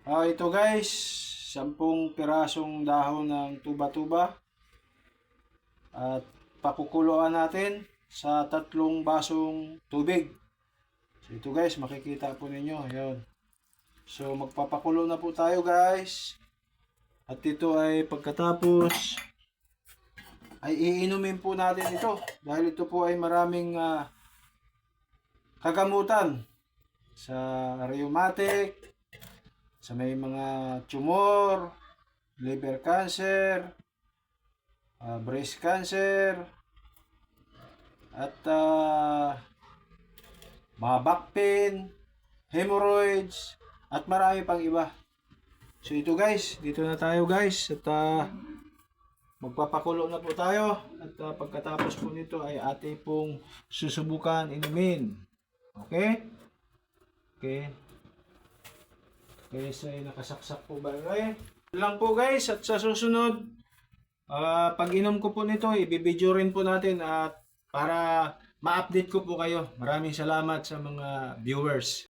Ito guys, 10 pirasong dahon ng tuba-tuba at pakukuluan natin sa 3 basong tubig. So ito guys, makikita po ninyo. Ayun. So magpapakulo na po tayo guys. At ito ay pagkatapos ay iinumin po natin ito dahil ito po ay maraming kagamutan sa rheumatic, sa may mga tumor, liver cancer, breast cancer, at mga back pain, hemorrhoids, at marami pang iba. So ito guys, dito na tayo guys at magpapakulo na po tayo at pagkatapos po nito ay ate pong susubukan inumin. Okay? Okay. Okay, so nakasaksak po ba? Okay. Lang po guys at sa susunod pag inom ko po nito, ibibidyo rin po natin at para ma-update ko po kayo. Maraming salamat sa mga viewers.